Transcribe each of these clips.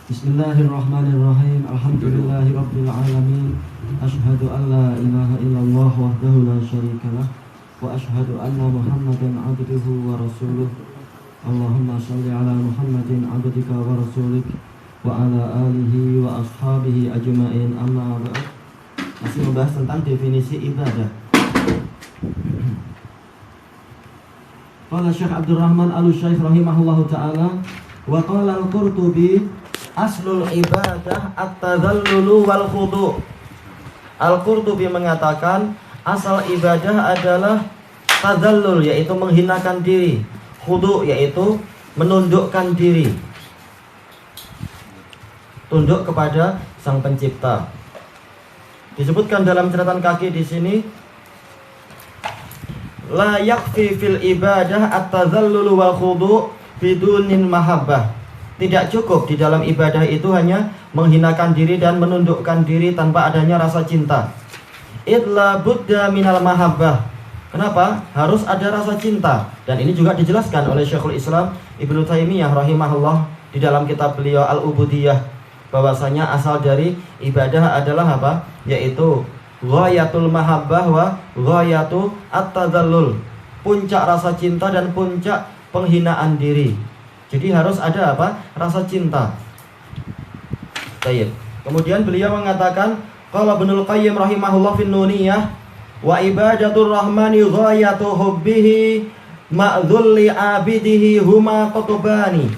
Bismillahirrahmanirrahim. Alhamdulillahirabbil alamin. Asyhadu an la ilaha illallah wahdahu la syarikalah wa asyhadu anna Muhammadan abduhu wa rasuluh. Allahumma shalli ala Muhammadin abdika wa rasulik wa ala alihi wa ashabihi ajma'in. Amma ba'd. Masih membahas tentang definisi ibadah. Qala Syekh Abdurrahman Al-Syaikh rahimahullahu taala wa qala Al-Qurtubi aslul ibadah at-tadhallulu wal khudu'. Al-Qurtubi mengatakan asal ibadah adalah tadhallul, yaitu menghinakan diri, khudu' yaitu menundukkan diri, tunduk kepada Sang Pencipta. Disebutkan dalam catatan kaki di sini, la yakfi fil ibadah at-tadhallulu wal khudu' bidunin mahabbah. Tidak cukup di dalam ibadah itu hanya menghinakan diri dan menundukkan diri tanpa adanya rasa cinta. Idla budda minal mahabbah. Kenapa? Harus ada rasa cinta. Dan ini juga dijelaskan oleh Syekhul Islam Ibnu Taimiyah rahimahullah di dalam kitab beliau Al-Ubudiyah, bahwasanya asal dari ibadah adalah apa? Yaitu ghayatul mahabbah wa ghayatu at-tadhallul. Puncak rasa cinta dan puncak penghinaan diri. Jadi harus ada apa? Rasa cinta. Baik. Kemudian beliau mengatakan, qala Ibnul Qayyim rahimahullah fin Nuniyah, wa ibadatur rahmani ghayatu hubbihi ma'dzulli abidihi huma qutbani.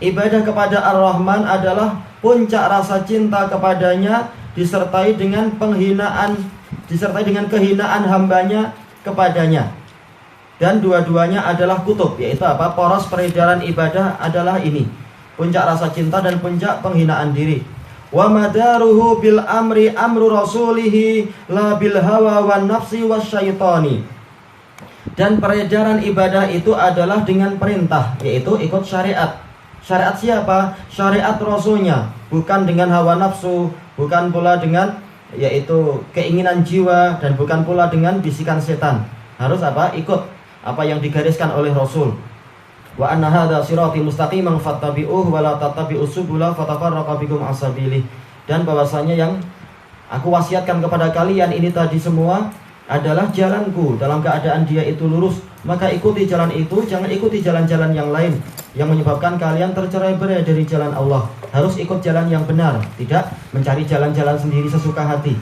Ibadah kepada Ar-Rahman adalah puncak rasa cinta kepadanya disertai dengan kehinaan hambanya kepadanya. Dan dua-duanya adalah kutub, yaitu apa? Poros peredaran ibadah adalah ini, puncak rasa cinta dan puncak penghinaan diri. Wa madaruhu bil amri amru rasulihi la bil hawa wan nafsi wasyaitani. Dan peredaran ibadah itu adalah dengan perintah, yaitu ikut syariat. Syariat siapa? Syariat Rasulnya, bukan dengan hawa nafsu, bukan pula dengan yaitu keinginan jiwa, dan bukan pula dengan bisikan setan. Harus apa? Ikut apa yang digariskan oleh Rasul. Wa anna hadza sirati mustaqiman fattabi'uhu wa la tattabi'us subula fatafarraqa bikum an sabilih. Dan bahwasanya yang aku wasiatkan kepada kalian ini tadi semua adalah jalanku, dalam keadaan dia itu lurus, maka ikuti jalan itu, jangan ikuti jalan-jalan yang lain yang menyebabkan kalian tercerai-berai dari jalan Allah. Harus ikut jalan yang benar, tidak mencari jalan-jalan sendiri sesuka hati.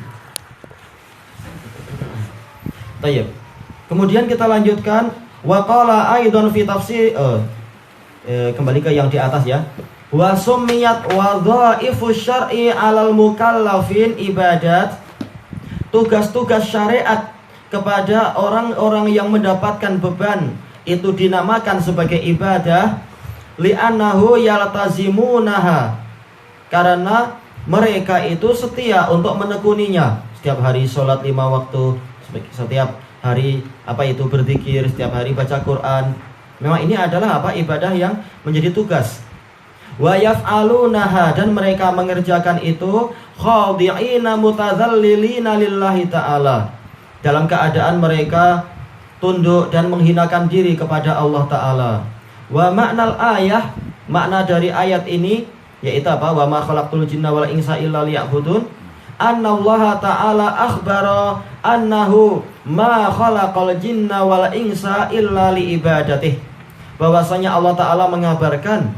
Tayyib. Kemudian kita lanjutkan, wa qala aidan fi tafsir kembali ke yang di atas ya. Wa summiyat wadhaifu syar'i 'alal mukallafin ibadat. Tugas-tugas syariat kepada orang-orang yang mendapatkan beban itu dinamakan sebagai ibadah, li'annahu yaltazimunaha, karena mereka itu setia untuk menekuninya. Setiap hari sholat 5 waktu, setiap hari berzikir, setiap hari baca Quran. Memang ini adalah ibadah yang menjadi tugas. Wa yaf'alunaha, dan mereka mengerjakan itu khadi'ina mutadzallilina lillahi ta'ala, dalam keadaan mereka tunduk dan menghinakan diri kepada Allah Ta'ala. Wa ma'nal ayah, makna dari ayat ini yaitu apa? Wa ma khalaqtul jinna wal insa illa liya'budun. Annallaha ta'ala akhbara annahu ma khalaqal jinna wal insa illa liibadatih. Bahwasanya Allah Ta'ala mengabarkan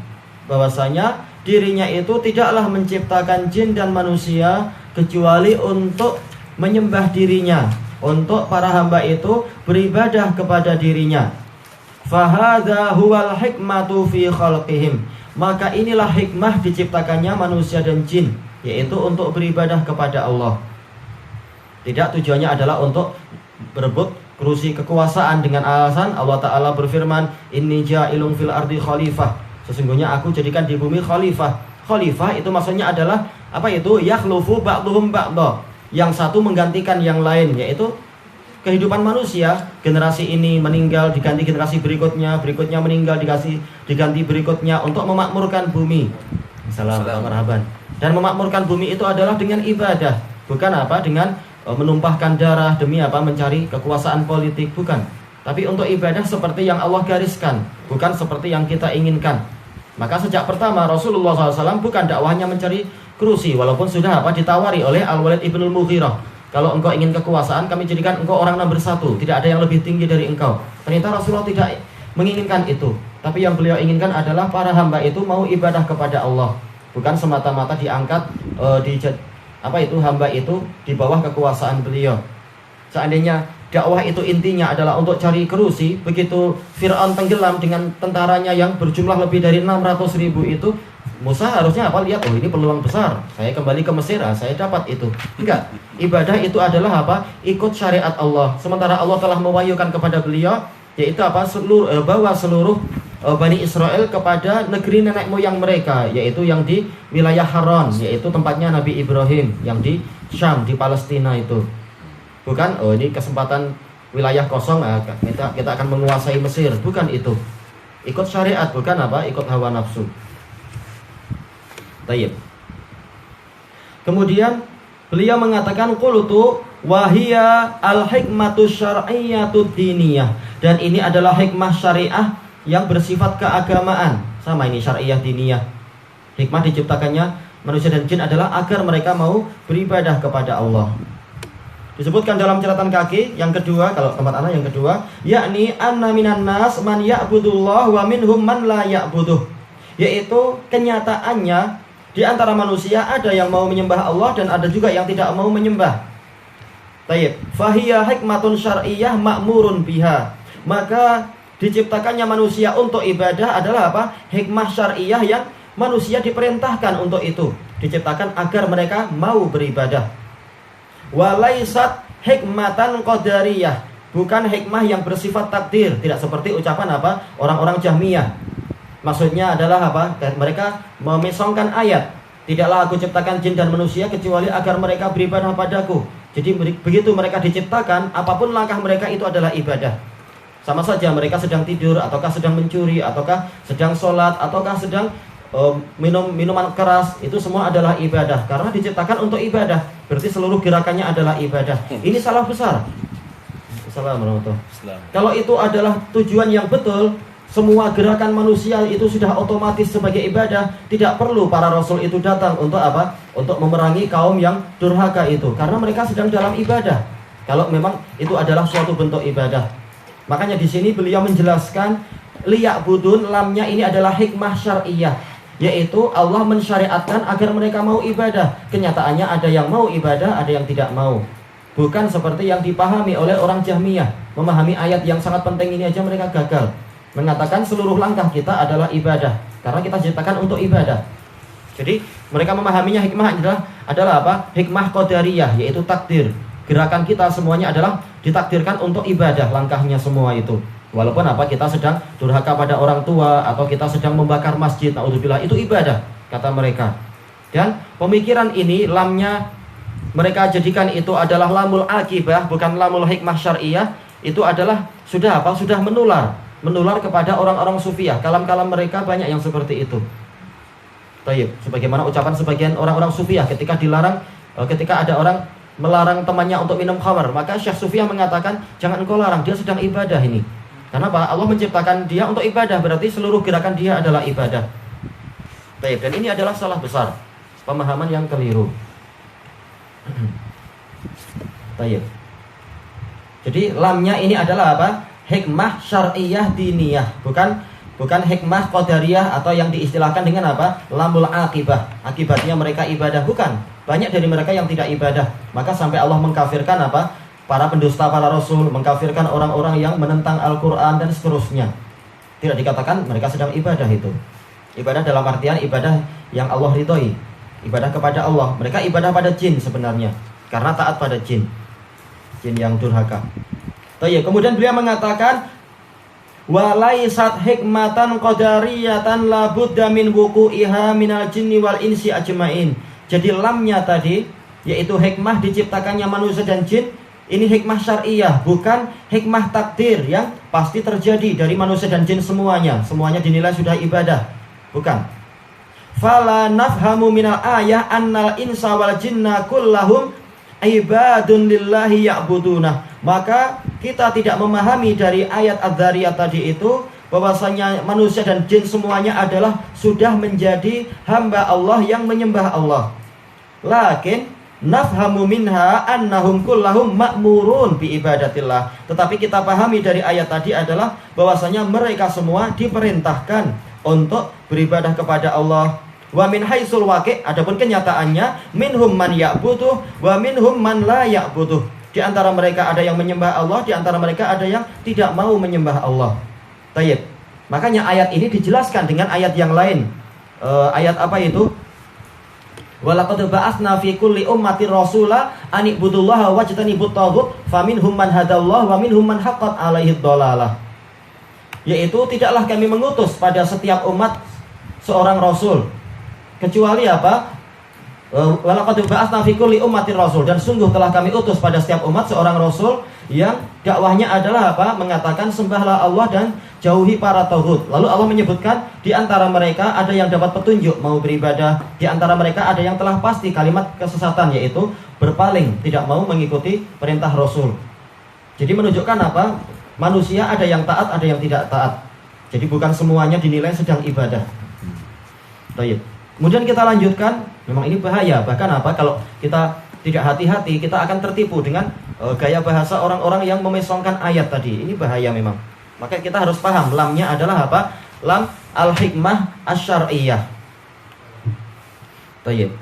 bahwasanya dirinya itu tidaklah menciptakan jin dan manusia kecuali untuk menyembah dirinya, untuk para hamba itu beribadah kepada dirinya. Fahadha huwal hikmatu fi khalqihim, maka inilah hikmah diciptakannya manusia dan jin, yaitu untuk beribadah kepada Allah. Tidak tujuannya adalah untuk berebut kursi kekuasaan dengan alasan Allah Ta'ala berfirman, inni ja'ilun fil ardi khalifah, sesungguhnya aku jadikan di bumi khalifah. Khalifah itu maksudnya adalah yakhlufu ba'duhum ba'da, yang satu menggantikan yang lain, yaitu kehidupan manusia. Generasi ini meninggal, diganti generasi berikutnya, berikutnya meninggal, diganti berikutnya, untuk memakmurkan bumi. Assalamualaikum warahmatullahi wabarakatuh. Dan memakmurkan bumi itu adalah dengan ibadah, bukan dengan menumpahkan darah demi mencari kekuasaan politik, bukan. Tapi untuk ibadah seperti yang Allah gariskan, bukan seperti yang kita inginkan. Maka sejak pertama Rasulullah SAW bukan dakwahnya mencari kursi, walaupun sudah ditawari oleh Al-Walid ibnul Mughirah. Kalau engkau ingin kekuasaan, kami jadikan engkau orang nomor 1. Tidak ada yang lebih tinggi dari engkau. Ternyata Rasulullah tidak menginginkan itu. Tapi yang beliau inginkan adalah para hamba itu mau ibadah kepada Allah, bukan semata-mata diangkat hamba itu di bawah kekuasaan beliau. Seandainya dakwah itu intinya adalah untuk cari kerusi, begitu Fir'aun tenggelam dengan tentaranya yang berjumlah lebih dari 600.000 itu, Musa harusnya lihat, oh ini peluang besar, saya kembali ke Mesir, saya dapat itu. Enggak, ibadah itu adalah ikut syariat Allah. Sementara Allah telah mewahyukan kepada beliau, yaitu bawa seluruh Bani Israel kepada negeri nenek moyang mereka, yaitu yang di wilayah Haran, yaitu tempatnya Nabi Ibrahim, yang di Syam, di Palestina itu. Bukan, ini kesempatan wilayah kosong, kita akan menguasai Mesir. Bukan itu. Ikut syariat, bukan ikut hawa nafsu. Tayyib. Kemudian beliau mengatakan qultu wahia al-hikmatu syar'iyyatu diniyah. Dan ini adalah hikmah syariah yang bersifat keagamaan. Sama ini syar'iyyah diniyah. Hikmah diciptakannya manusia dan jin adalah agar mereka mau beribadah kepada Allah. Disebutkan dalam catatan kaki yang kedua, kalau tempat anak yang kedua, yakni anna minan nas man ya'budullah wa minhum man la ya'buduh. Yaitu kenyataannya di antara manusia ada yang mau menyembah Allah dan ada juga yang tidak mau menyembah. Tayyib. Fahiya hikmatun syar'iyyah ma'murun biha. Maka diciptakannya manusia untuk ibadah adalah hikmah syar'iyyah yang manusia diperintahkan untuk itu. Diciptakan agar mereka mau beribadah. Walaisat hikmatan qadariyah, bukan hikmah yang bersifat takdir. Tidak seperti ucapan orang-orang Jahmiyah. Maksudnya adalah mereka memesongkan ayat, tidaklah aku ciptakan jin dan manusia kecuali agar mereka beribadah padaku. Jadi begitu mereka diciptakan, apapun langkah mereka itu adalah ibadah. Sama saja mereka sedang tidur, ataukah sedang mencuri, ataukah sedang sholat, ataukah sedang minum minuman keras, itu semua adalah ibadah. Karena diciptakan untuk ibadah, berarti seluruh gerakannya adalah ibadah. Ini salah besar. Assalamualaikum. Kalau itu adalah tujuan yang betul, semua gerakan manusia itu sudah otomatis sebagai ibadah. Tidak perlu para rasul itu datang untuk untuk memerangi kaum yang durhaka itu, karena mereka sedang dalam ibadah. Kalau memang itu adalah suatu bentuk ibadah. Makanya di sini beliau menjelaskan liya'budun, lamnya ini adalah hikmah syar'iyyah, yaitu Allah mensyariatkan agar mereka mau ibadah. Kenyataannya ada yang mau ibadah, ada yang tidak mau. Bukan seperti yang dipahami oleh orang Jahmiyah. Memahami ayat yang sangat penting ini aja mereka gagal. Mengatakan seluruh langkah kita adalah ibadah, karena kita diciptakan untuk ibadah. Jadi mereka memahaminya hikmah adalah hikmah qadariyah, yaitu takdir. Gerakan kita semuanya adalah ditakdirkan untuk ibadah, langkahnya semua itu. Walaupun kita sedang durhaka pada orang tua, atau kita sedang membakar masjid, naudzubillah, itu ibadah, kata mereka. Dan pemikiran ini, lamnya mereka jadikan itu adalah lamul akibah, bukan lamul hikmah syar'iyyah. Itu adalah sudah menular kepada orang-orang sufiah. Kalam-kalam mereka banyak yang seperti itu. Tayyib. Sebagaimana ucapan sebagian orang-orang sufiah ketika ada orang melarang temannya untuk minum khamar, maka Syekh Sufiah mengatakan, jangan engkau larang, dia sedang ibadah ini. Karena Allah menciptakan dia untuk ibadah, berarti seluruh gerakan dia adalah ibadah. Tayyib. Dan ini adalah salah besar, pemahaman yang keliru. Tayyib. Jadi lamnya ini adalah hikmah syar'iyyah diniyah, bukan hikmah qadariyah atau yang diistilahkan dengan lamul akibah. Akibatnya mereka ibadah, bukan. Banyak dari mereka yang tidak ibadah. Maka sampai Allah mengkafirkan para pendusta para rasul, mengkafirkan orang-orang yang menentang Al-Qur'an dan seterusnya. Tidak dikatakan mereka sedang ibadah itu. Ibadah dalam artian ibadah yang Allah ridhoi, ibadah kepada Allah. Mereka ibadah pada jin sebenarnya, karena taat pada jin yang durhaka. Kemudian beliau mengatakan, walaisat hikmatan qadariyatan la budda min wuqu'iha minal jinni wal insi ajmain. Jadi lamnya tadi, yaitu hikmah diciptakannya manusia dan jin, ini hikmah syar'iyyah, bukan hikmah takdir yang pasti terjadi dari manusia dan jin semuanya. Semuanya dinilai sudah ibadah, bukan. Fala nafhamu minal ayah annal insa wal jinna kullahum ibadun lillahi ya'budunah. Maka kita tidak memahami dari ayat Adz-Dzariyat tadi itu bahwasanya manusia dan jin semuanya adalah sudah menjadi hamba Allah yang menyembah Allah. Lakin nafhamu minha annahum kullahum ma'murun bi ibadatillah. Tetapi kita pahami dari ayat tadi adalah bahwasanya mereka semua diperintahkan untuk beribadah kepada Allah. Wa min haitsul waqi', adapun kenyataannya minhum man ya'budu wa minhum man la ya'budu. Di antara mereka ada yang menyembah Allah, di antara mereka ada yang tidak mau menyembah Allah. Tayyib. Makanya ayat ini dijelaskan dengan ayat yang lain. Ayat apa itu? Walaqad ba'atsna fi kulli ummatin rasula an ibudullaha wajtanibut taghut faminhum man hadallahu wa minhum man haqqat 'alaihi dhalalah. Yaitu tidaklah kami mengutus pada setiap umat seorang rasul kecuali apa? Walaqad ba'atsna fi kulli ummatin rasul, dan sungguh telah kami utus pada setiap umat seorang rasul yang dakwahnya adalah apa? Mengatakan sembahlah Allah dan jauhi para tauhid. Lalu Allah menyebutkan di antara mereka ada yang dapat petunjuk mau beribadah, di antara mereka ada yang telah pasti kalimat kesesatan, yaitu berpaling, tidak mau mengikuti perintah Rasul. Jadi menunjukkan apa? Manusia ada yang taat, ada yang tidak taat. Jadi bukan semuanya dinilai sedang ibadah. Baik. Kemudian kita lanjutkan, memang ini bahaya. Bahkan apa? Kalau kita tidak hati-hati, kita akan tertipu dengan gaya bahasa orang-orang yang memesongkan ayat tadi. Ini bahaya memang. Maka kita harus paham, lamnya adalah apa? Lam al-hikmah asy-syar'iyyah. Baik.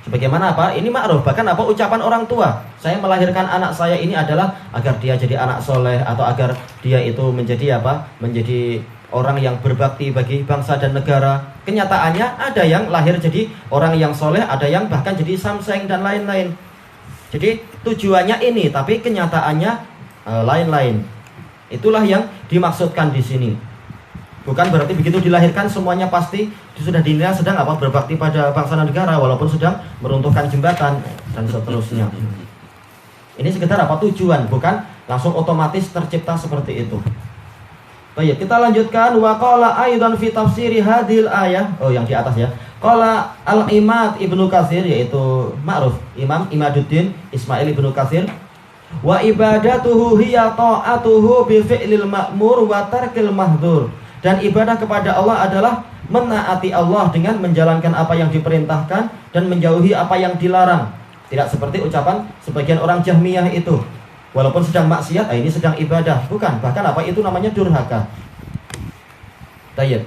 Sebagaimana apa? Ini ma'ruf. Bahkan apa? Ucapan orang tua. Saya melahirkan anak saya ini adalah agar dia jadi anak soleh, atau agar dia itu menjadi apa? Menjadi orang yang berbakti bagi bangsa dan negara. Kenyataannya ada yang lahir jadi orang yang soleh, ada yang bahkan jadi samseng dan lain-lain. Jadi tujuannya ini, tapi kenyataannya lain-lain. Itulah yang dimaksudkan di sini. Bukan berarti begitu dilahirkan semuanya pasti sudah dinilai sedang apa? Berbakti pada bangsa dan negara, walaupun sedang meruntuhkan jembatan dan seterusnya. Ini sekedar apa? Tujuan, bukan langsung otomatis tercipta seperti itu. Baik, kita lanjutkan. Wa qala aidan fi tafsiri hadhil ayah. Oh, yang di atas ya. Qala al-Imad Ibnu Katsir, yaitu ma'ruf Imam Imaduddin Ismail Ibnu Katsir. Wa ibadatuhu hiya ta'atuhu bi fi'lil ma'mur wa tarkil mahdzur. Dan ibadah kepada Allah adalah menaati Allah dengan menjalankan apa yang diperintahkan dan menjauhi apa yang dilarang. Tidak seperti ucapan sebagian orang Jahmiyah itu. Walaupun sedang maksiat, ini sedang ibadah. Bukan, bahkan apa itu namanya durhaka. Tayyib.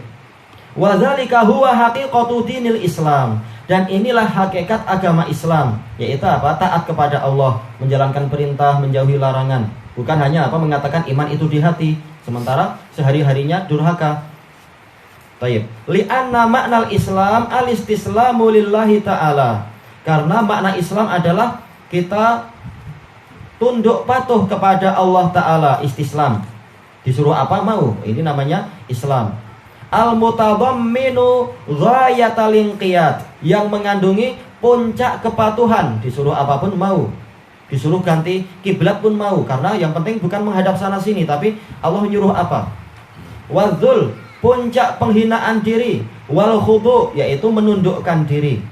Wa dzalika huwa haqiqatu dinil Islam. Dan inilah hakikat agama Islam, yaitu apa? Taat kepada Allah, menjalankan perintah, menjauhi larangan. Bukan hanya apa? Mengatakan iman itu di hati, sementara sehari-harinya durhaka. Tayyib. Li'anna ma'nal Islam al-istislamu lillahi ta'ala. Karena makna Islam adalah kita tunduk patuh kepada Allah Ta'ala, istislam. Disuruh apa mau, ini namanya Islam. Al-mutadamminu ghayatal inqiyad, yang mengandungi puncak kepatuhan. Disuruh apapun mau, disuruh ganti kiblat pun mau, karena yang penting bukan menghadap sana sini, tapi Allah nyuruh apa. Wadzul, puncak penghinaan diri. Wal khudu, yaitu menundukkan diri.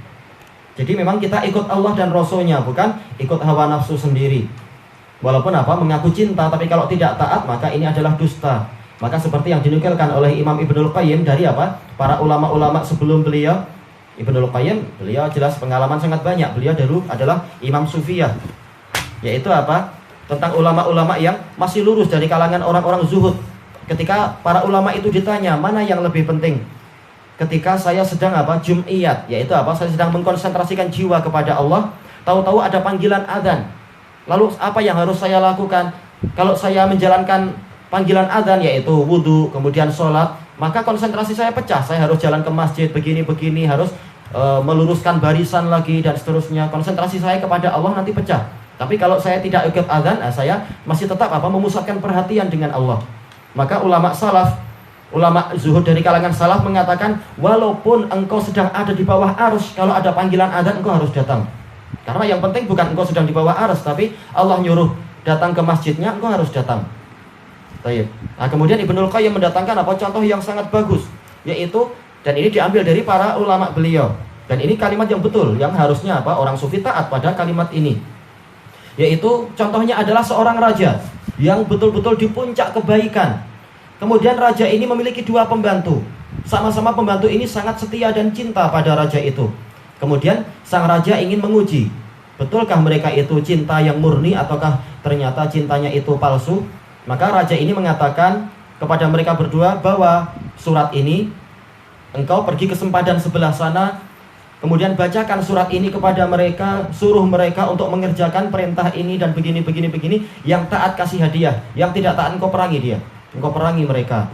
Jadi memang kita ikut Allah dan Rasulnya, bukan ikut hawa nafsu sendiri. Walaupun apa? Mengaku cinta, tapi kalau tidak taat, maka ini adalah dusta. Maka seperti yang dinukilkan oleh Imam Ibnul Qayyim dari apa? Para ulama-ulama sebelum beliau. Ibnul Qayyim, beliau jelas pengalaman sangat banyak. Beliau dulu adalah Imam Sufiyah. Yaitu apa? Tentang ulama-ulama yang masih lurus dari kalangan orang-orang zuhud. Ketika para ulama itu ditanya, mana yang lebih penting? Ketika saya sedang apa? Jum'iyat, yaitu apa? Saya sedang mengkonsentrasikan jiwa kepada Allah. Tahu-tahu ada panggilan adzan. Lalu apa yang harus saya lakukan? Kalau saya menjalankan panggilan adzan, yaitu wudhu, kemudian sholat, maka konsentrasi saya pecah. Saya harus jalan ke masjid, begini-begini, harus meluruskan barisan lagi, dan seterusnya. Konsentrasi saya kepada Allah nanti pecah. Tapi kalau saya tidak ikut adzan, saya masih tetap apa? Memusatkan perhatian dengan Allah. Maka ulama salaf, ulama zuhud dari kalangan salaf mengatakan, walaupun engkau sedang ada di bawah arus, kalau ada panggilan adzan engkau harus datang. Karena yang penting bukan engkau sedang di bawah arus, tapi Allah nyuruh datang ke masjidnya, engkau harus datang. Baik. Nah, kemudian Ibnul Qayyim mendatangkan apa? Contoh yang sangat bagus, yaitu, dan ini diambil dari para ulama beliau. Dan ini kalimat yang betul, yang harusnya apa? Orang sufi taat pada kalimat ini. Yaitu contohnya adalah seorang raja yang betul-betul di puncak kebaikan. Kemudian raja ini memiliki 2 pembantu. Sama-sama pembantu ini sangat setia dan cinta pada raja itu. Kemudian sang raja ingin menguji, betulkah mereka itu cinta yang murni ataukah ternyata cintanya itu palsu. Maka raja ini mengatakan kepada mereka berdua bahwa surat ini, engkau pergi ke sempadan sebelah sana, kemudian bacakan surat ini kepada mereka, suruh mereka untuk mengerjakan perintah ini dan begini. Yang taat kasih hadiah, yang tidak taat engkau perangi dia, engkau perangi mereka.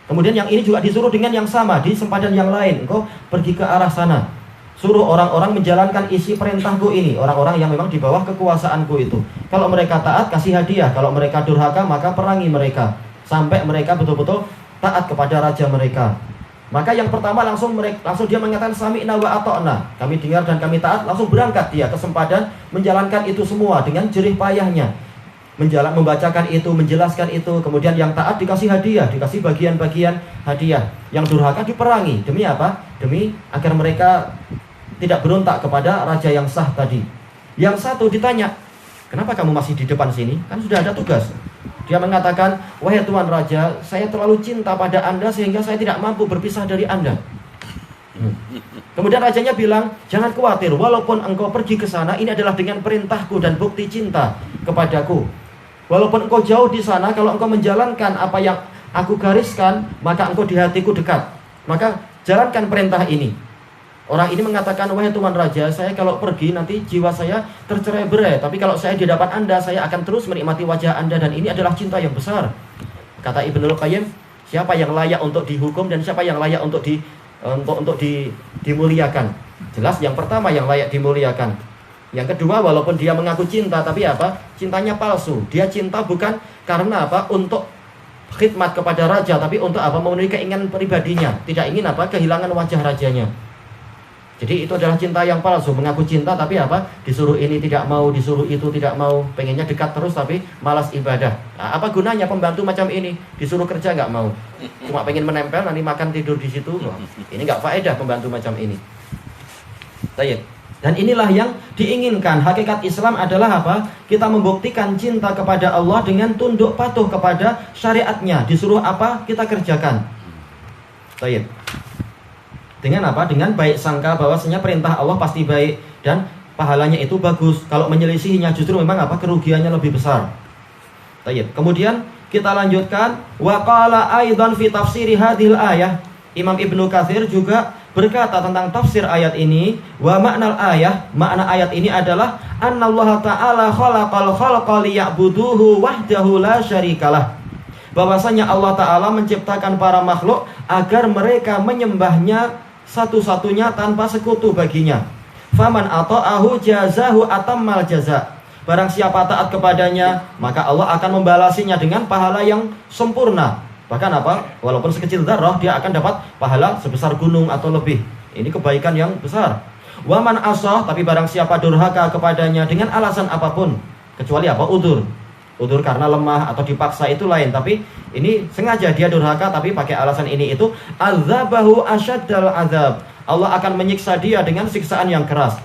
Kemudian yang ini juga disuruh dengan yang sama di sempadan yang lain, engkau pergi ke arah sana, suruh orang-orang menjalankan isi perintahku ini, orang-orang yang memang di bawah kekuasaanku itu. Kalau mereka taat kasih hadiah, kalau mereka durhaka maka perangi mereka, sampai mereka betul-betul taat kepada raja mereka. Maka yang pertama langsung dia mengatakan sami'na wa ata'na, kami dengar dan kami taat. Langsung berangkat dia ke sempadan menjalankan itu semua dengan jerih payahnya, membacakan itu, menjelaskan itu. Kemudian yang taat dikasih hadiah, dikasih bagian-bagian hadiah. Yang durhaka diperangi. Demi apa? Demi agar mereka tidak berontak kepada raja yang sah tadi. Yang satu ditanya, kenapa kamu masih di depan sini? Kan sudah ada tugas. Dia mengatakan, wahai Tuan Raja, saya terlalu cinta pada Anda sehingga saya tidak mampu berpisah dari Anda. Kemudian rajanya bilang, jangan khawatir, walaupun engkau pergi ke sana, ini adalah dengan perintahku dan bukti cinta kepadaku. Walaupun engkau jauh di sana, kalau engkau menjalankan apa yang aku gariskan, maka engkau di hatiku dekat. Maka jalankan perintah ini. Orang ini mengatakan, wahai Tuan Raja, saya kalau pergi nanti jiwa saya tercerai-berai. Tapi kalau saya di hadapan Anda, saya akan terus menikmati wajah Anda. Dan ini adalah cinta yang besar. Kata Ibnul Qayyim, siapa yang layak untuk dihukum dan siapa yang layak untuk dimuliakan? Jelas yang pertama yang layak dimuliakan. Yang kedua, walaupun dia mengaku cinta, tapi apa? Cintanya palsu. Dia cinta bukan karena apa? Untuk khidmat kepada raja, tapi untuk apa? Memenuhi keinginan pribadinya. Tidak ingin apa? Kehilangan wajah rajanya. Jadi itu adalah cinta yang palsu, mengaku cinta tapi apa? Disuruh ini tidak mau, disuruh itu tidak mau, pengennya dekat terus tapi malas ibadah. Nah, apa gunanya pembantu macam ini? Disuruh kerja nggak mau, cuma pengen menempel, nanti makan tidur di situ. Ini nggak faedah pembantu macam ini. Baik. Dan inilah yang diinginkan. Hakikat Islam adalah apa? Kita membuktikan cinta kepada Allah dengan tunduk patuh kepada syariatnya. Disuruh apa? Kita kerjakan. Baik. Dengan apa? Dengan baik sangka bahwasanya perintah Allah pasti baik dan pahalanya itu bagus. Kalau menyelisihinya justru memang apa? Kerugiannya lebih besar. Baik. Kemudian kita lanjutkan, wa qala aidan fi tafsiri hadhil ayah. Imam Ibnu Katsir juga berkata tentang tafsir ayat ini, wa makna ayah, makna ayat ini adalah annallaha ta'ala khalaqal khalqa liya'buduhu wahdahu la syarikalah. Bahwasanya Allah Ta'ala menciptakan para makhluk agar mereka menyembahnya satu-satunya tanpa sekutu baginya. Faman ata'ahu jazahu atammal jaza. Barang siapa taat kepadanya, maka Allah akan membalasinya dengan pahala yang sempurna. Bahkan apa? Walaupun sekecil dzarrah, dia akan dapat pahala sebesar gunung atau lebih. Ini kebaikan yang besar. Waman asah, tapi barang siapa durhaka kepadanya dengan alasan apapun, kecuali apa? Udzur karena lemah atau dipaksa itu lain. Tapi ini sengaja dia durhaka tapi pakai alasan ini itu, azabahu asyaddal azab. Allah akan menyiksa dia dengan siksaan yang keras.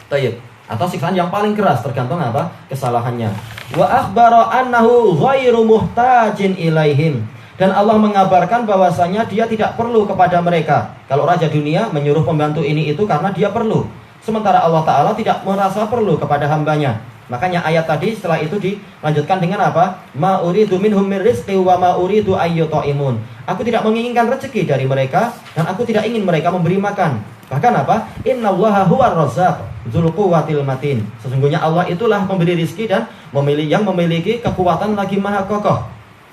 Tayyib. Atau siksaan yang paling keras tergantung apa? Kesalahannya. Wa akhbara annahu ghairu muhtajin ilaihim. Dan Allah mengabarkan bahwasanya dia tidak perlu kepada mereka. Kalau raja dunia menyuruh pembantu ini itu karena dia perlu. Sementara Allah Ta'ala tidak merasa perlu kepada hambanya. Makanya ayat tadi setelah itu dilanjutkan dengan apa? Ma uridu minhum min rizqi wa ma uridu ayyutaimun. Aku tidak menginginkan rezeki dari mereka dan aku tidak ingin mereka memberi makan. Bahkan apa? Innallaha huwar razzaq dzul quwwatil matin. Sesungguhnya Allah itulah pemberi rizki dan yang memiliki kekuatan lagi maha kokoh.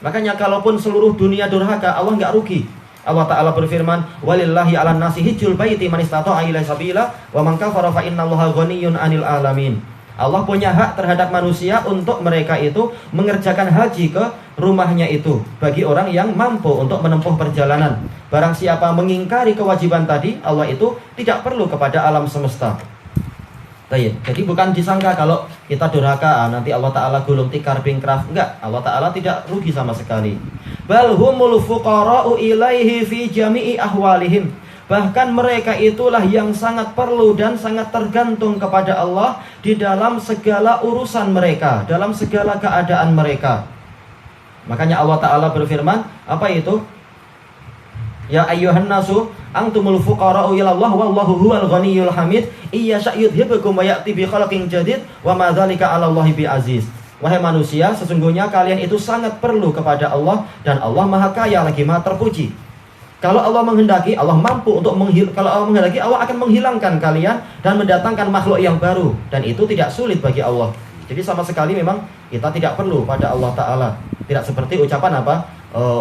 Makanya kalaupun seluruh dunia durhaka, Allah enggak rugi. Allah Ta'ala berfirman, walillahi 'alan nasi hijjul baiti man istata'a ilaihi sabila wa man kafara fa innallaha ghaniyyun 'anil alamin. Allah punya hak terhadap manusia untuk mereka itu mengerjakan haji ke rumahnya itu bagi orang yang mampu untuk menempuh perjalanan. Barang siapa mengingkari kewajiban tadi, Allah itu tidak perlu kepada alam semesta. Baik. Jadi bukan disangka kalau kita durhaka nanti Allah Ta'ala gulung tikar bingkraf. Enggak, Allah Ta'ala tidak rugi sama sekali. Bal humul fuqara'u ilaihi fi jami'i ahwalihim. Bahkan mereka itulah yang sangat perlu dan sangat tergantung kepada Allah di dalam segala urusan mereka, dalam segala keadaan mereka. Makanya Allah Ta'ala berfirman, apa itu? Ya ayyuhan nasu antumul fuqara'u ilallah wallahu huwal ghaniyyul hamid iyasha yudhibukum wa ya'ti bi khalqin jadid wa ma dzalika 'alallahi bi aziz. Wahai manusia, sesungguhnya kalian itu sangat perlu kepada Allah dan Allah Maha Kaya lagi Maha terpuji. Kalau Allah menghendaki, Allah mampu untuk kalau Allah menghendaki, Allah akan menghilangkan kalian dan mendatangkan makhluk yang baru, dan itu tidak sulit bagi Allah. Jadi sama sekali memang kita tidak perlu pada Allah Ta'ala. Tidak seperti ucapan apa?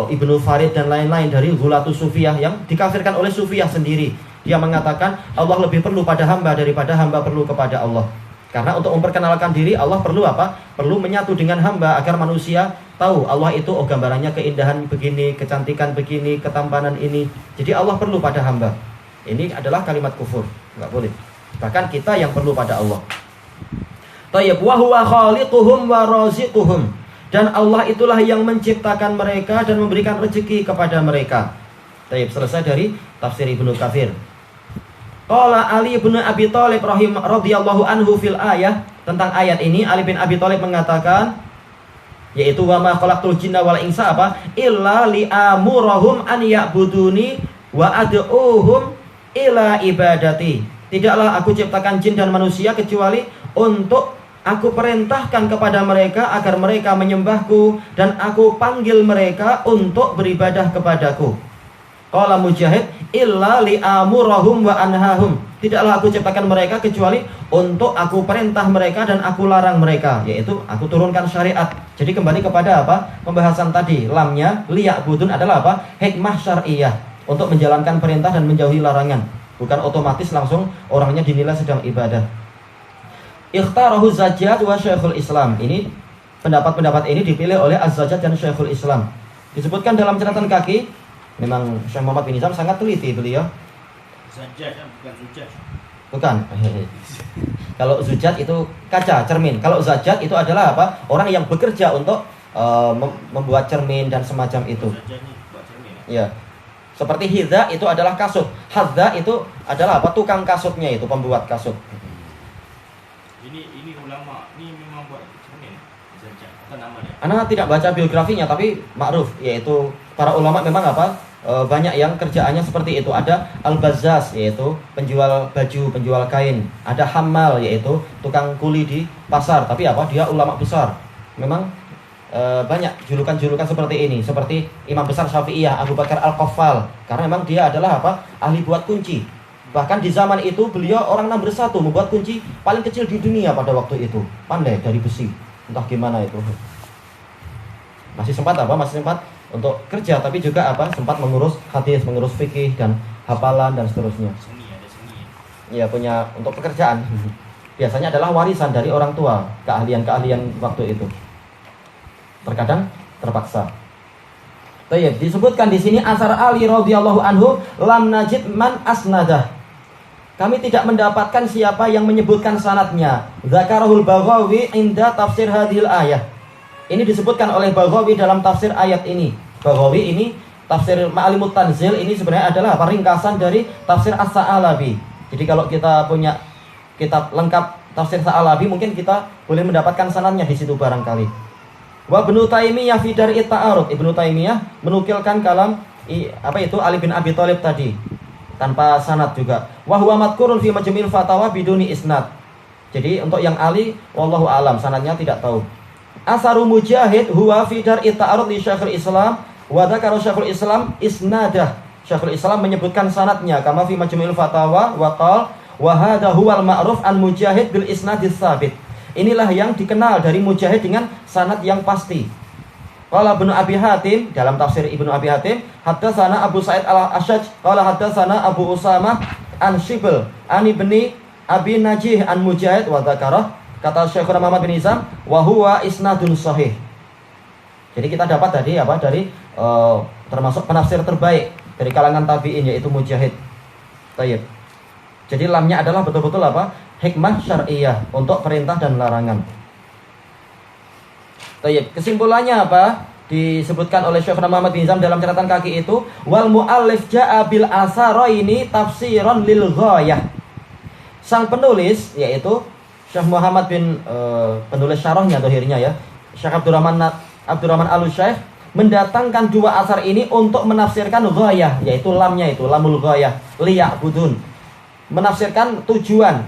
Ibnu Farid dan lain-lain dari Ghulatus Sufiyah yang dikafirkan oleh Sufiyah sendiri. Dia mengatakan Allah lebih perlu pada hamba daripada hamba perlu kepada Allah. Karena untuk memperkenalkan diri Allah perlu apa? Perlu menyatu dengan hamba agar manusia tahu Allah itu gambarannya keindahan begini, kecantikan begini, ketampanan ini. Jadi Allah perlu pada hamba. Ini adalah kalimat kufur, nggak boleh. Bahkan kita yang perlu pada Allah. Tayyib wa huwa khaliquhum wa raziquhum. Dan Allah itulah yang menciptakan mereka dan memberikan rezeki kepada mereka. Tayyib, selesai dari tafsir Ibnu Katsir. Qala Ali bin Abi Thalib radhiyallahu anhu fil ayah, tentang ayat ini Ali bin Abi Thalib mengatakan, yaitu wa ma khalaqtul jinna wal insa apa? Illa li'amurahum an ya'buduni wa ad'uhum ila ibadati. Tidaklah aku ciptakan jin dan manusia kecuali untuk aku perintahkan kepada mereka agar mereka menyembahku dan aku panggil mereka untuk beribadah kepadaku. Qala Mujahid illa li'amurahum wa anhahum. Tidaklah aku ciptakan mereka kecuali untuk aku perintah mereka dan aku larang mereka, yaitu aku turunkan syariat. Jadi kembali kepada apa? Pembahasan tadi, lamnya liya'budun adalah apa? Hikmah syar'iyah, untuk menjalankan perintah dan menjauhi larangan. Bukan otomatis langsung orangnya dinilai sedang ibadah. Ikhtarahu Zajjaj wa Syekhul Islam. Ini pendapat-pendapat ini dipilih oleh Az-Zajjaj dan Syekhul Islam. Disebutkan dalam catatan kaki, memang Syekh Muhammad bin Nizam sangat teliti beliau. Zajjaj bukan Zujaj. Bukan. Kalau Zujaj itu kaca, cermin. Kalau Zajjaj itu adalah apa? Orang yang bekerja untuk membuat cermin dan semacam itu. Zajjaj ini buat cermin Ya. ya. Seperti hidza itu adalah kasut. Hadza itu adalah apa? Tukang kasutnya itu, pembuat kasut. Ini ulama, ini memang buat cermin. Zajjaj, apa namanya? Ana tidak baca biografinya tapi ma'ruf, yaitu para ulama memang apa? Banyak yang kerjaannya seperti itu. Ada al-bazzaz, yaitu penjual baju, penjual kain. Ada hammal, yaitu tukang kuli di pasar. Tapi apa? Dia ulama besar. Memang banyak julukan-julukan seperti ini. Seperti Imam Besar Syafi'iyah, Abu Bakar Al-Qaffal. Karena memang dia adalah apa? Ahli buat kunci. Bahkan di zaman itu beliau orang nomor 1 membuat kunci paling kecil di dunia pada waktu itu. Pandai, dari besi. Entah gimana itu. Masih sempat apa? Masih sempat untuk kerja, tapi juga apa? Sempat mengurus hadis, mengurus fikih dan hafalan dan seterusnya. Seni, ada seni. Ya, punya untuk pekerjaan. Biasanya adalah warisan dari orang tua, keahlian-keahlian waktu itu. Terkadang terpaksa. Baik, disebutkan di sini asar Ali radhiyallahu anhu, lam najid man asnadah. Kami tidak mendapatkan siapa yang menyebutkan sanadnya. Zakarahul Baghawi inda tafsir hadhil ayah. Ini disebutkan oleh Baghawi dalam tafsir ayat ini. Baghawi ini tafsir Ma'alimut Tanzil ini sebenarnya adalah ringkasan dari tafsir As-Sa'alabi. Jadi kalau kita punya kitab lengkap tafsir Sa'alabi, mungkin kita boleh mendapatkan sanadnya di situ barangkali. Wa Ibnu Taimiyah fi Dar'i Ta'arud. Ibnu Taimiyah menukilkan kalam Ali bin Abi Thalib tadi tanpa sanad juga. Wa huwa madkurun fi Majmu'il Fatawa biduni isnad. Jadi untuk yang Ali wallahu alam, sanadnya tidak tahu. Asaru Mujahid huwa fi Dar'i Ta'arud li Syekhul Islam wa dzakara Syekhul Islam isnadah. Syekhul Islam menyebutkan sanadnya kama fi Majmu'il Fatawa wa qala wa hadha huwal ma'ruf an Mujahid bil isnadis tsabit. Inilah yang dikenal dari Mujahid dengan sanad yang pasti. Qala Ibnu Abi Hatim, dalam tafsir Ibnu Abi Hatim, haddatsana Abu Sa'id al-Ashaj, qala haddatsana Abu Usamah an Shibl, an Ibni Abi Najih an Mujahid wa dzakarah, kata Syekh Muhammad bin Nizam, wa huwa isnadun sahih. Jadi kita dapat tadi apa? Dari termasuk penafsir terbaik dari kalangan tabi'in, yaitu Mujahid. Tayyib. Jadi lamnya adalah betul-betul apa? Hikmah syar'iyah, untuk perintah dan larangan. Tayyib. Kesimpulannya apa? disebutkan oleh Syekh Muhammad bin Zam dalam catatan kaki itu, wal muallif ja'a bil asaraini tafsiran lil ghayah. Sang penulis yaitu Syekh Muhammad bin penulis syarahnya dohirnya ya, Syekh Abdurrahman Al-Syekh mendatangkan dua asar ini untuk menafsirkan ghayah, yaitu lamnya itu lamul ghayah liya'budun, menafsirkan tujuan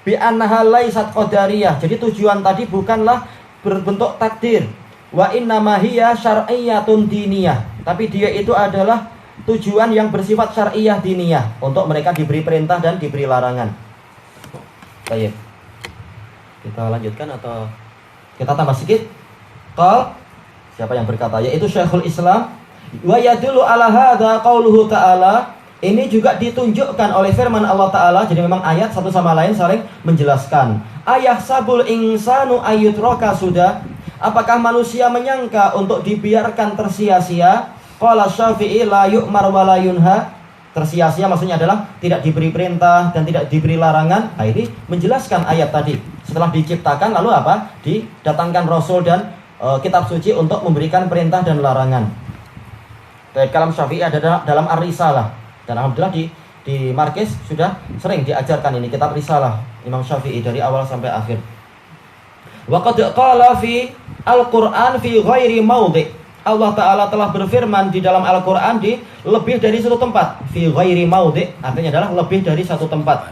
bi annaha laysat qadariyah. Jadi tujuan tadi bukanlah berbentuk takdir, wa innama hiya syar'iyyatun diniyah, tapi dia itu adalah tujuan yang bersifat syar'iyah diniyah, untuk mereka diberi perintah dan diberi larangan. Baik. Kita lanjutkan atau kita tambah sedikit? Siapa yang berkata? Yaitu Syekhul Islam. Wa yadullu ala hadza qauluhu ta'ala. Ini juga ditunjukkan oleh firman Allah Ta'ala. Jadi memang ayat satu sama lain saling menjelaskan. Ayahsabul insanu ayyutraka sudah. Apakah manusia menyangka untuk dibiarkan tersia-sia? Qala Syafi'i la yu'mar wa la yunha. Tersia-sia maksudnya adalah tidak diberi perintah dan tidak diberi larangan. Nah, ini menjelaskan ayat tadi. Setelah diciptakan lalu apa? Didatangkan Rasul dan kitab suci untuk memberikan perintah dan larangan. Kalam Syafi'i ada dalam Ar-Risalah. Dan alhamdulillah di Markis sudah sering diajarkan ini kitab Risalah Imam Syafi'i dari awal sampai akhir. Wa qad qala fi Al-Qur'an fi ghairi maudhi'. Allah Ta'ala telah berfirman di dalam Al-Quran di lebih dari satu tempat. Fi ghairi maudhi' artinya adalah lebih dari satu tempat.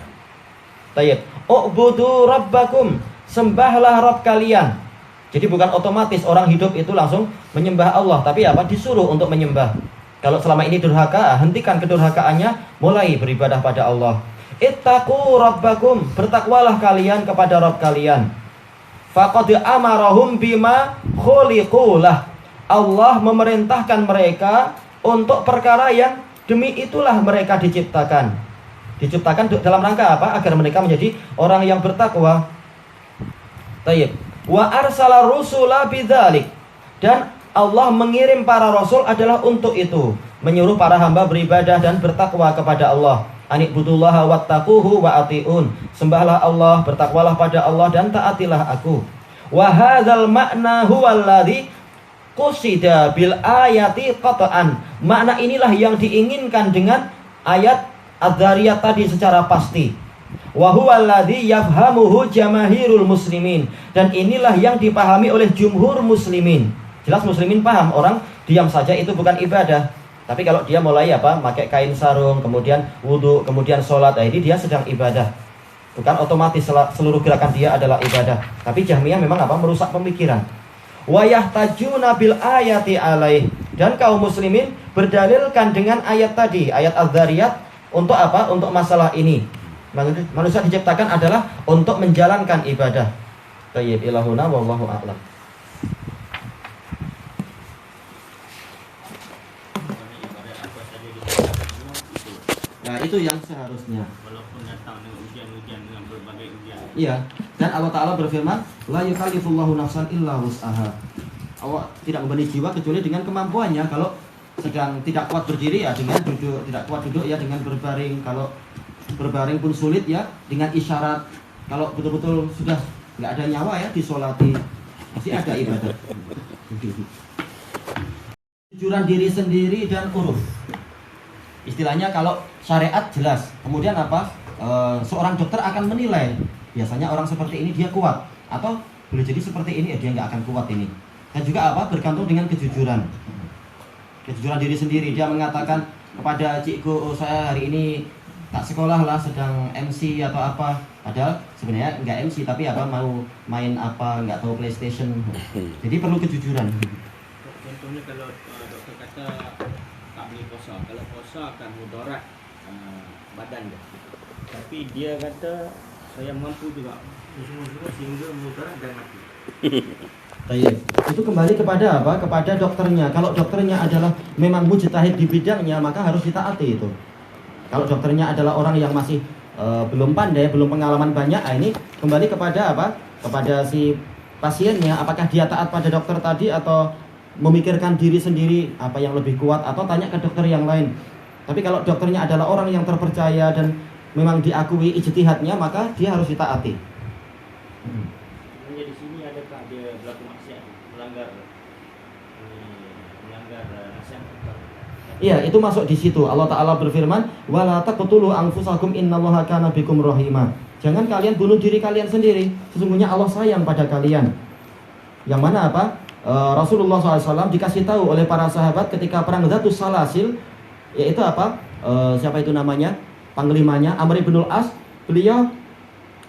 Tayyib. U'budu rabbakum, sembahlah Rabb kalian. Jadi bukan otomatis orang hidup itu langsung menyembah Allah, tapi apa? Disuruh untuk menyembah. Kalau selama ini durhaka, hentikan kedurhakaannya, mulai beribadah pada Allah. Ittaqu rabbakum, bertakwalah kalian kepada Rabb kalian. Faqad amarahum bima khuliqulah. Allah memerintahkan mereka untuk perkara yang demi itulah mereka diciptakan. Diciptakan dalam rangka apa? Agar mereka menjadi orang yang bertakwa. Tayyib. Wa arsala rusula bidzalik. Dan Allah mengirim para rasul adalah untuk itu, menyuruh para hamba beribadah dan bertakwa kepada Allah. Ani'budullaha wattaquhu wa ati'un. Sembahlah Allah, bertakwalah pada Allah dan taatilah aku. Wa hadzal ma'na huwal ladzi qusida bil ayati qata'an. Makna inilah yang diinginkan dengan ayat Adz-Dzariyat tadi secara pasti. Wa huwal ladzi yafhamuhu jamaahirul muslimin. Dan inilah yang dipahami oleh jumhur muslimin. Jelas muslimin paham, orang diam saja itu bukan ibadah. Tapi kalau dia mulai apa? Pakai kain sarung, kemudian wudu, kemudian sholat, nah ini dia sedang ibadah. Bukan otomatis seluruh gerakan dia adalah ibadah. Tapi Jahmiyah memang apa? Merusak pemikiran. Wa yahtajuna bil ayati alaih. Dan kaum muslimin berdalilkan dengan ayat tadi, ayat Adz-Dzariyat untuk apa? Untuk masalah ini. Manusia diciptakan adalah untuk menjalankan ibadah. Tayyib ilahuna wallahu a'lam. Nah, itu yang seharusnya. Walaupun datang dengan ujian-ujian, dengan berbagai ujian. Iya. Dan Allah Ta'ala berfirman, la yukallifullahu nafsan illa wus'aha. Allah tidak membebani jiwa kecuali dengan kemampuannya. Kalau sedang tidak kuat berdiri ya dengan duduk, tidak kuat duduk ya dengan berbaring. Kalau berbaring pun sulit ya dengan isyarat. Kalau betul-betul sudah nggak ada nyawa ya disolati, masih ada ibadah. Kejujuran diri sendiri dan uruf. Istilahnya kalau syariat jelas. Kemudian apa? Seorang dokter akan menilai. Biasanya orang seperti ini dia kuat, atau boleh jadi seperti ini dia nggak akan kuat ini. Dan juga apa? Bergantung dengan kejujuran. Kejujuran diri sendiri. Dia mengatakan kepada cikgu, saya hari ini tak sekolah lah, sedang MC atau apa. Padahal sebenarnya nggak MC, tapi apa mau main apa, nggak tahu PlayStation. Jadi perlu kejujuran. Contohnya kalau dokter kata tak boleh puasa, kalau puasa akan mudarat badan dia. Tapi dia kata saya mampu juga semua sehingga mudarat dan mati. Itu kembali kepada apa? Kepada dokternya. Kalau dokternya adalah memang mujtahid di bidangnya, maka harus ditaati itu. Kalau dokternya adalah orang yang masih belum pandai, belum pengalaman banyak, ini kembali kepada apa? Kepada si pasiennya, apakah dia taat pada dokter tadi atau memikirkan diri sendiri apa yang lebih kuat, atau tanya ke dokter yang lain. Tapi kalau dokternya adalah orang yang terpercaya dan memang diakui ijtihadnya, maka dia harus ditaati. Di sini adakah dia berlaku maksiat, melanggar Iya, itu masuk di situ. Allah Ta'ala berfirman, wala taqtulu anfusakum innallaha kana bikum rahima. Jangan kalian bunuh diri kalian sendiri. Sesungguhnya Allah sayang pada kalian. Yang mana apa? Rasulullah SAW dikasih tahu oleh para sahabat ketika perang Dzatus Salasil, yaitu apa? Siapa itu namanya? Panglimanya Amr bin As. Beliau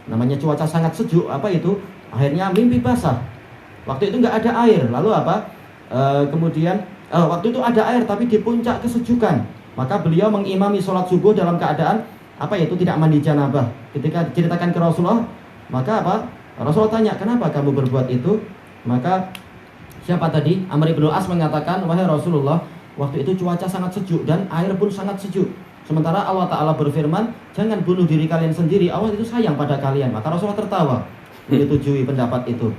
namanya cuaca sangat sejuk, apa itu? Akhirnya mimpi basah. Waktu itu nggak ada air. Lalu apa? Kemudian waktu itu ada air tapi di puncak kesejukan. Maka beliau mengimami sholat subuh dalam keadaan apa itu? Tidak mandi janabah. Ketika diceritakan ke Rasulullah, maka apa? Rasulullah tanya, kenapa kamu berbuat itu? Maka siapa tadi? Amr bin As mengatakan, wahai Rasulullah, waktu itu cuaca sangat sejuk dan air pun sangat sejuk. Sementara Allah Ta'ala berfirman, jangan bunuh diri kalian sendiri, Allah itu sayang pada kalian. Maka Rasulullah tertawa menyetujui pendapat itu.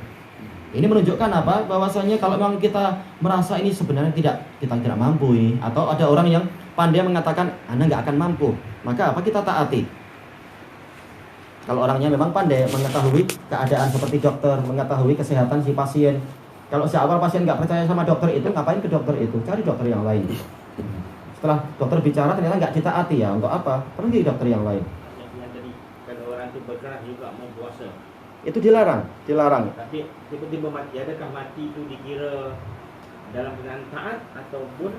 Ini menunjukkan apa? Bahwasanya kalau memang kita merasa ini sebenarnya kita tidak mampu ini, atau ada orang yang pandai mengatakan Anda nggak akan mampu, maka apa? Kita taati. Kalau orangnya memang pandai mengetahui keadaan seperti dokter, mengetahui kesehatan si pasien. Kalau seawal pasien nggak percaya sama dokter itu, ngapain ke dokter itu? Cari dokter yang lain. Setelah dokter bicara ternyata nggak ditaati, ya untuk apa? Pergi dokter yang lain. Yang tadi kalau orang itu bergerak juga mau puasa, Itu dilarang. tapi tiba-tiba mati. Adakah mati itu dikira dalam keadaan taat ataupun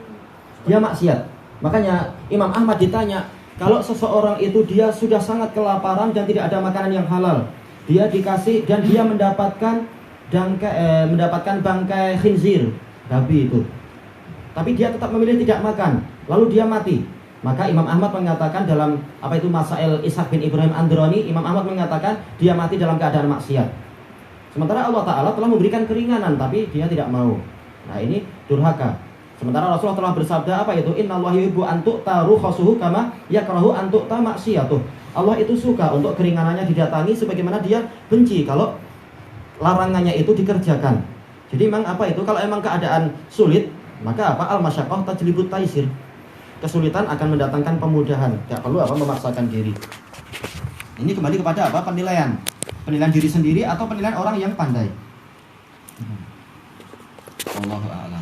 Dia maksiat. Makanya Imam Ahmad ditanya, kalau seseorang itu dia sudah sangat kelaparan dan tidak ada makanan yang halal, dia dikasih dan dia mendapatkan bangkai khinzir, babi itu, tapi dia tetap memilih tidak makan, lalu dia mati. Maka Imam Ahmad mengatakan dalam apa itu Masail Ishaq bin Ibrahim Andrani, Imam Ahmad mengatakan dia mati dalam keadaan maksiat. Sementara Allah Ta'ala telah memberikan keringanan, tapi dia tidak mau. Nah ini durhaka. Sementara Rasulullah telah bersabda apa itu? Innallaha yuhibbu an tu'ta rukhasuhu kama yakrahu an tu'ta maksiyatuh. Allah itu suka untuk keringanannya didatangi sebagaimana dia benci kalau larangannya itu dikerjakan. Jadi memang apa itu? Kalau emang keadaan sulit, maka apa? Al-masyaqqah tajlibut taisir. Kesulitan akan mendatangkan pemudahan. Tidak perlu apa memaksakan diri. Ini kembali kepada apa? Penilaian diri sendiri atau penilaian orang yang pandai. Wallahu a'lam.